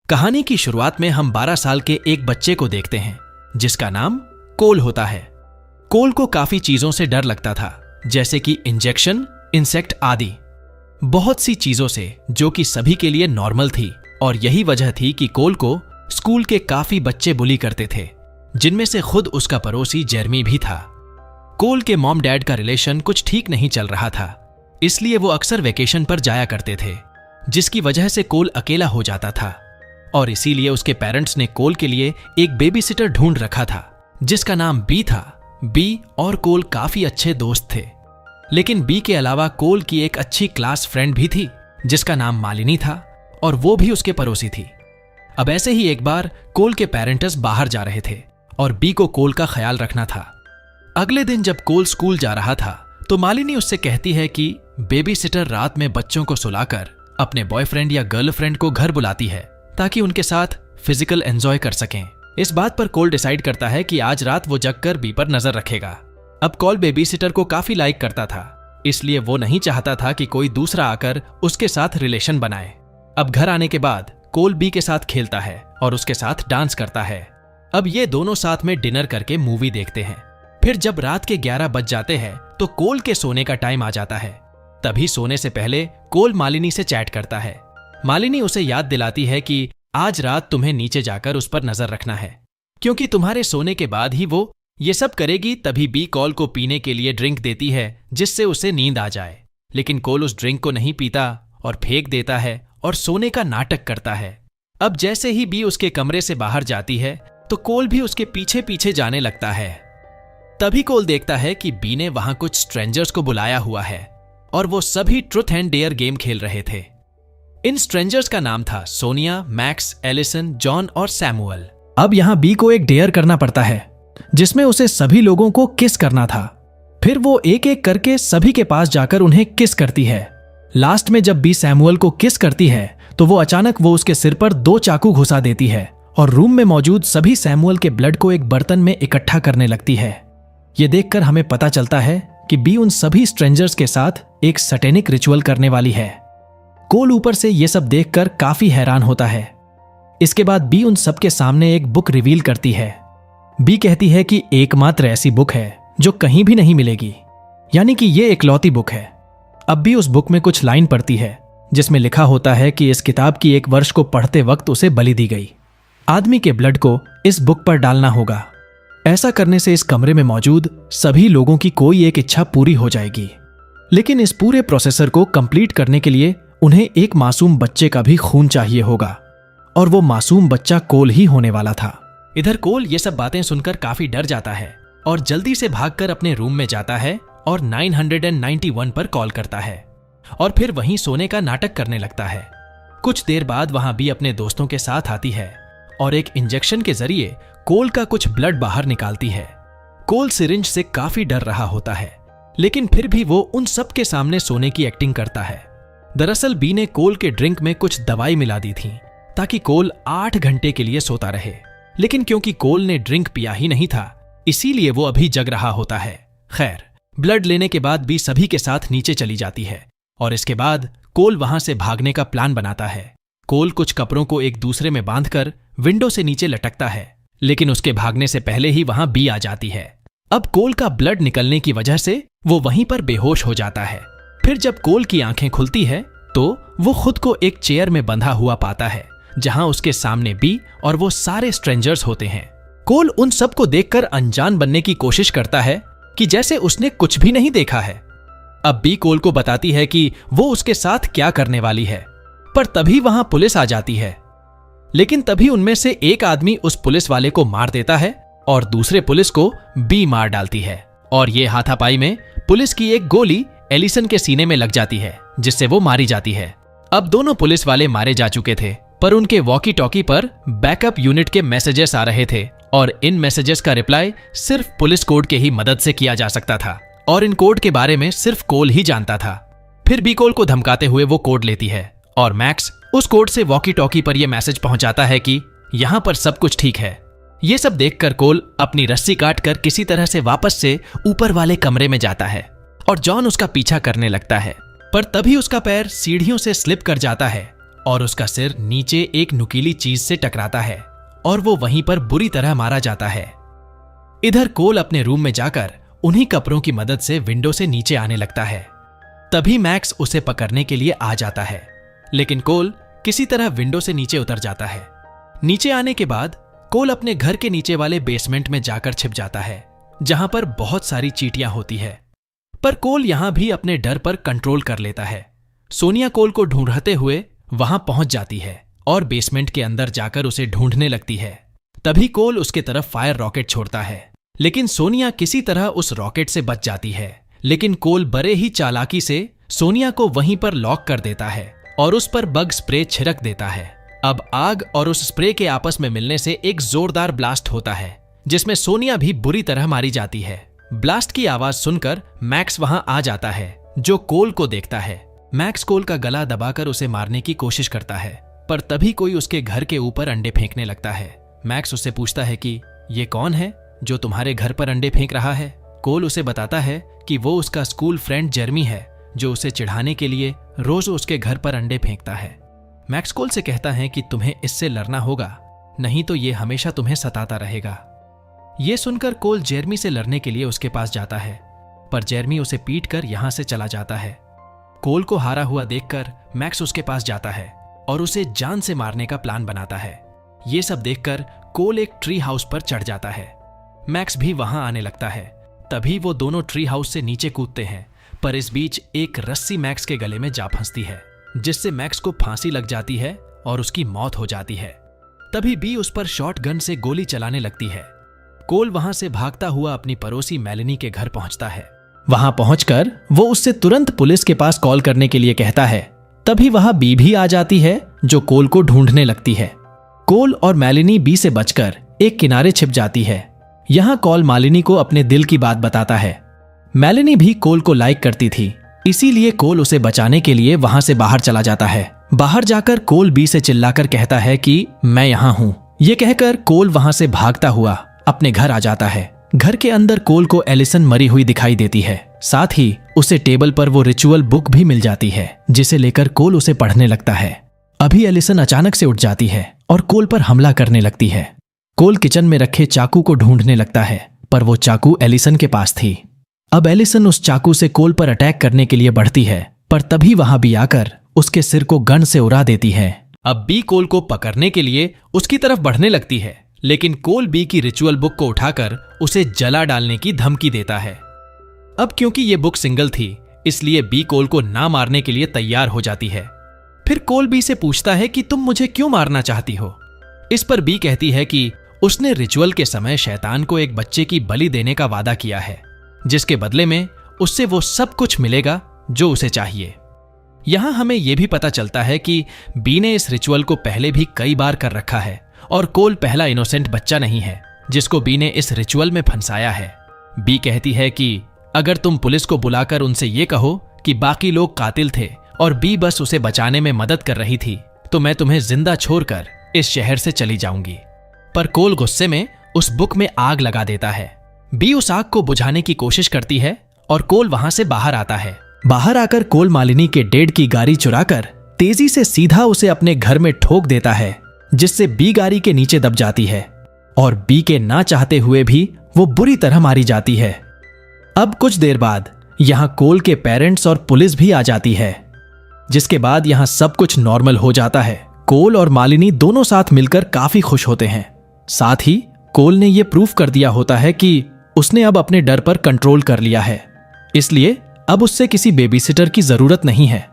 कहानी की शुरुआत में हम 12 साल के एक बच्चे को देखते हैं जिसका नाम कोल होता है। कोल को काफी चीजों से डर लगता था, जैसे कि इंजेक्शन, इंसेक्ट आदि, बहुत सी चीजों से जो कि सभी के लिए नॉर्मल थी। और यही वजह थी कि कोल को स्कूल के काफी बच्चे बुली करते थे, जिनमें से खुद उसका पड़ोसी जेरमी भी था। कोल के मॉम डैड का रिलेशन कुछ ठीक नहीं चल रहा था, इसलिए वो अक्सर वेकेशन पर जाया करते थे, जिसकी वजह से कोल अकेला हो जाता था। और इसीलिए उसके पेरेंट्स ने कोल के लिए एक बेबी सिटर ढूंढ रखा था जिसका नाम बी था। बी और कोल काफी अच्छे दोस्त थे, लेकिन बी के अलावा कोल की एक अच्छी क्लास फ्रेंड भी थी जिसका नाम मालिनी था, और वो भी उसके पड़ोसी थी। अब ऐसे ही एक बार कोल के पेरेंट्स बाहर जा रहे थे और बी को कोल का ख्याल रखना था। अगले दिन जब कोल स्कूल जा रहा था तो मालिनी उससे कहती है कि बेबी सिटर रात में बच्चों को सुलाकर अपने बॉयफ्रेंड या गर्लफ्रेंड को घर बुलाती है ताकि उनके साथ फिजिकल एंजॉय कर सकें। इस बात पर कोल डिसाइड करता है कि आज रात वो जगकर बी पर नजर रखेगा। अब कोल बेबी सिटर को काफी लाइक करता था, इसलिए वो नहीं चाहता था कि कोई दूसरा आकर उसके साथ रिलेशन बनाए। अब घर आने के बाद कोल बी के साथ खेलता है और उसके साथ डांस करता है। अब ये दोनों साथ में डिनर करके मूवी देखते हैं। फिर जब रात के 11 बज जाते हैं तो कोल के सोने का टाइम आ जाता है। तभी सोने से पहले कोल मालिनी से चैट करता है। मालिनी उसे याद दिलाती है कि आज रात तुम्हें नीचे जाकर उस पर नजर रखना है, क्योंकि तुम्हारे सोने के बाद ही वो ये सब करेगी। तभी बी कोल को पीने के लिए ड्रिंक देती है जिससे उसे नींद आ जाए, लेकिन कोल उस ड्रिंक को नहीं पीता और फेंक देता है और सोने का नाटक करता है। अब जैसे ही बी उसके कमरे से बाहर जाती है तो कोल भी उसके पीछे पीछे जाने लगता है। तभी कोल देखता है कि बी ने वहां कुछ स्ट्रेंजर्स को बुलाया हुआ है और वो सभी ट्रुथ एंड डेयर गेम खेल रहे थे। इन स्ट्रेंजर्स का नाम था सोनिया, मैक्स, एलिसन, जॉन और सैमुअल। अब यहां बी को एक डेयर करना पड़ता है जिसमें उसे सभी लोगों को किस करना था। फिर वो एक एक करके सभी के पास जाकर उन्हें किस करती है। लास्ट में जब बी सैमुअल को किस करती है तो वो अचानक वो उसके सिर पर 2 चाकू घुसा देती है और रूम में मौजूद सभी सैमुअल के ब्लड को एक बर्तन में इकट्ठा करने लगती है। ये देखकर हमें पता चलता है कि बी उन सभी स्ट्रेंजर्स के साथ एक सैटेनिक रिचुअल करने वाली है। कोल ऊपर से ये सब देखकर काफी हैरान होता है। इसके बाद बी उन सब के सामने एक बुक रिवील करती है। बी कहती है कि एकमात्र ऐसी बुक है जो कहीं भी नहीं मिलेगी, यानी कि ये इकलौती बुक है। अब भी उस बुक में कुछ लाइन पढ़ती है जिसमें लिखा होता है कि इस किताब की एक वर्ष को पढ़ते वक्त उसे बलि दी गई। आदमी के ब्लड को इस बुक पर डालना होगा। ऐसा करने से इस कमरे में मौजूद सभी लोगों की कोई एक इच्छा पूरी हो जाएगी। लेकिन इस पूरे प्रोसेसर को कंप्लीट करने के लिए उन्हें एक मासूम बच्चे का भी खून चाहिए होगा, और वो मासूम बच्चा कोल ही होने वाला था। इधर कोल ये सब बातें सुनकर काफी डर जाता है और जल्दी से भागकर अपने रूम में जाता है और 991 पर कॉल करता है और फिर वहीं सोने का नाटक करने लगता है। कुछ देर बाद वहां भी अपने दोस्तों के साथ आती है और एक इंजेक्शन के जरिए कोल का कुछ ब्लड बाहर निकालती है। कोल सिरिंज से काफी डर रहा होता है, लेकिन फिर भी वो उन सब के सामने सोने की एक्टिंग करता है। दरअसल बी ने कोल के ड्रिंक में कुछ दवाई मिला दी थी ताकि कोल 8 घंटे के लिए सोता रहे, लेकिन क्योंकि कोल ने ड्रिंक पिया ही नहीं था इसीलिए वो अभी जग रहा होता है। खैर, ब्लड लेने के बाद बी सभी के साथ नीचे चली जाती है और इसके बाद कोल वहां से भागने का प्लान बनाता है। कोल कुछ कपड़ों को एक दूसरे में बांधकर विंडो से नीचे लटकता है, लेकिन उसके भागने से पहले ही वहां बी आ जाती है। अब कोल का ब्लड निकलने की वजह से वो वहीं पर बेहोश हो जाता है। फिर जब कोल की आंखें खुलती है तो वो खुद को एक चेयर में बंधा हुआ पाता है जहां उसके सामने बी और वो सारे स्ट्रेंजर्स होते हैं। कोल उन सब को देखकर अनजान बनने की कोशिश करता है कि जैसे उसने कुछ भी नहीं देखा है। अब बी कोल को बताती है कि वो उसके साथ क्या करने वाली है, पर तभी वहां पुलिस आ जाती है। लेकिन तभी उनमें से एक आदमी उस पुलिस वाले को मार देता है और दूसरे पुलिस को बी मार डालती है, और ये हाथापाई में पुलिस की एक गोली एलिसन के सीने में लग जाती है जिससे वो मारी जाती है। अब दोनों पुलिस वाले मारे जा चुके थे, पर उनके वॉकी टॉकी पर बैकअप यूनिट के मैसेजेस आ रहे थे और इन मैसेजेस का रिप्लाई सिर्फ पुलिस कोड के ही मदद से किया जा सकता था और इन कोड के बारे में सिर्फ कोल ही जानता था। फिर बी कोल को धमकाते हुए वो कोड लेती है और मैक्स उस कोड से वॉकी टॉकी पर यह मैसेज पहुंचाता है कि यहां पर सब कुछ ठीक है। ये सब देखकर कोल अपनी रस्सी काटकर किसी तरह से वापस से ऊपर वाले कमरे में जाता है और जॉन उसका पीछा करने लगता है, पर तभी उसका पैर सीढ़ियों से स्लिप कर जाता है और उसका सिर नीचे एक नुकीली चीज से टकराता है और वो वहीं पर बुरी तरह मारा जाता है। इधर कोल अपने रूम में जाकर उन्हीं कपड़ों की मदद से विंडो से नीचे आने लगता है। तभी मैक्स उसे पकड़ने के लिए आ जाता है, लेकिन कोल किसी तरह विंडो से नीचे उतर जाता है। नीचे आने के बाद कोल अपने घर के नीचे वाले बेसमेंट में जाकर छिप जाता है, जहां पर बहुत सारी चींटियां होती है। पर कोल यहां भी अपने डर पर कंट्रोल कर लेता है। सोनिया कोल को ढूंढते हुए वहां पहुंच जाती है और बेसमेंट के अंदर जाकर उसे ढूंढने लगती है। तभी कोल उसके तरफ फायर रॉकेट छोड़ता है, लेकिन सोनिया किसी तरह उस रॉकेट से बच जाती है। लेकिन कोल बड़े ही चालाकी से सोनिया को वहीं पर लॉक कर देता है और उस पर बग स्प्रे छिड़क देता है। अब आग और उस स्प्रे के आपस में मिलने से एक जोरदार ब्लास्ट होता है, जिसमें सोनिया भी बुरी तरह मारी जाती है। ब्लास्ट की आवाज सुनकर मैक्स वहां आ जाता है, जो कोल को देखता है। मैक्स कोल का गला दबाकर उसे मारने की कोशिश करता है, पर तभी कोई उसके घर के ऊपर अंडे फेंकने लगता है। मैक्स उससे पूछता है कि ये कौन है जो तुम्हारे घर पर अंडे फेंक रहा है। कोल उसे बताता है कि वो उसका स्कूल फ्रेंड जेरमी है, जो उसे चिढ़ाने के लिए रोज उसके घर पर अंडे फेंकता है। मैक्स कोल से कहता है कि तुम्हें इससे लड़ना होगा, नहीं तो ये हमेशा तुम्हें सताता रहेगा। ये सुनकर कोल जेरमी से लड़ने के लिए उसके पास जाता है, पर जेरमी उसे पीटकर यहां से चला जाता है। कोल को हारा हुआ देखकर मैक्स उसके पास जाता है और उसे जान से मारने का प्लान बनाता है। ये सब देखकर कोल एक ट्री हाउस पर चढ़ जाता है। मैक्स भी वहां आने लगता है। तभी वो दोनों ट्री हाउस से नीचे कूदते हैं, पर इस बीच एक रस्सी मैक्स के गले में जा फंसती है, जिससे मैक्स को फांसी लग जाती है और उसकी मौत हो जाती है। तभी बी उस पर शॉट गन से गोली चलाने लगती है। कोल वहां से भागता हुआ अपनी पड़ोसी मेलेनी के घर पहुंचता है। वहां पहुंचकर वो उससे तुरंत पुलिस के पास कॉल करने के लिए कहता है। तभी वहां बी भी आ जाती है, जो कोल को ढूंढने लगती है। कोल और मेलेनी बी से बचकर एक किनारे छिप जाती है। यहां कोल मालिनी को अपने दिल की बात बताता है। मेलेनी भी कोल को लाइक करती थी, इसीलिए कोल उसे बचाने के लिए वहां से बाहर चला जाता है। बाहर जाकर कोल बी से चिल्लाकर कहता है कि मैं यहां हूं। ये कहकर कोल वहां से भागता हुआ अपने घर आ जाता है। घर के अंदर कोल को एलिसन मरी हुई दिखाई देती है। साथ ही उसे टेबल पर वो रिचुअल बुक भी मिल जाती है, जिसे लेकर कोल उसे पढ़ने लगता है। अभी एलिसन अचानक से उठ जाती है और कोल पर हमला करने लगती है। कोल किचन में रखे चाकू को ढूंढने लगता है, पर वो चाकू एलिसन के पास थी। अब एलिसन उस चाकू से कोल पर अटैक करने के लिए बढ़ती है, पर तभी वहां बी आकर उसके सिर को गन से उड़ा देती है। अब बी कोल को पकड़ने के लिए उसकी तरफ बढ़ने लगती है, लेकिन कोल बी की रिचुअल बुक को उठाकर उसे जला डालने की धमकी देता है। अब क्योंकि ये बुक सिंगल थी, इसलिए बी कोल को ना मारने के लिए तैयार हो जाती है। फिर कोल बी से पूछता है कि तुम मुझे क्यों मारना चाहती हो। इस पर बी कहती है कि उसने रिचुअल के समय शैतान को एक बच्चे की बलि देने का वादा किया है, जिसके बदले में उससे वो सब कुछ मिलेगा जो उसे चाहिए। यहां हमें यह भी पता चलता है कि बी ने इस रिचुअल को पहले भी कई बार कर रखा है और कोल पहला इनोसेंट बच्चा नहीं है जिसको बी ने इस रिचुअल में फंसाया है। बी कहती है कि अगर तुम पुलिस को बुलाकर उनसे ये कहो कि बाकी लोग कातिल थे और बी बस उसे बचाने में मदद कर रही थी, तो मैं तुम्हें जिंदा छोड़कर इस शहर से चली जाऊंगी। पर कोल गुस्से में उस बुक में आग लगा देता है। बी उस आग को बुझाने की कोशिश करती है और कोल वहां से बाहर आता है। बाहर आकर कोल मालिनी के डेड की गाड़ी चुराकर तेजी से सीधा उसे अपने घर में ठोक देता है, जिससे बी गाड़ी के नीचे दब जाती है और बी के ना चाहते हुए भी वो बुरी तरह मारी जाती है। अब कुछ देर बाद यहां कोल के पेरेंट्स और पुलिस भी आ जाती है, जिसके बाद यहां सब कुछ नॉर्मल हो जाता है। कोल और मालिनी दोनों साथ मिलकर काफी खुश होते हैं। साथ ही कोल ने यह प्रूफ कर दिया होता है कि उसने अब अपने डर पर कंट्रोल कर लिया है, इसलिए अब उससे किसी बेबीसिटर की जरूरत नहीं है।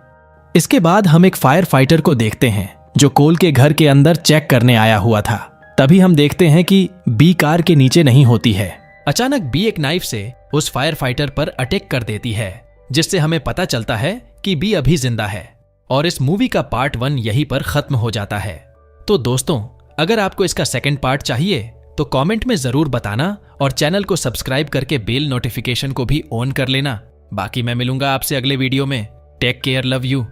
इसके बाद हम एक फायर फाइटर को देखते हैं जो कोल के घर के अंदर चेक करने आया हुआ था। तभी हम देखते हैं कि बी कार के नीचे नहीं होती है। अचानक बी एक नाइफ से उस फायर फाइटर पर अटैक कर देती है, जिससे हमें पता चलता है कि बी अभी जिंदा है। और इस मूवी का पार्ट 1 यहीं पर खत्म हो जाता है। तो दोस्तों, अगर आपको इसका सेकंड पार्ट चाहिए तो कमेंट में जरूर बताना और चैनल को सब्सक्राइब करके बेल नोटिफिकेशन को भी ऑन कर लेना। बाकी मैं मिलूंगा आपसे अगले वीडियो में। Take care, love you.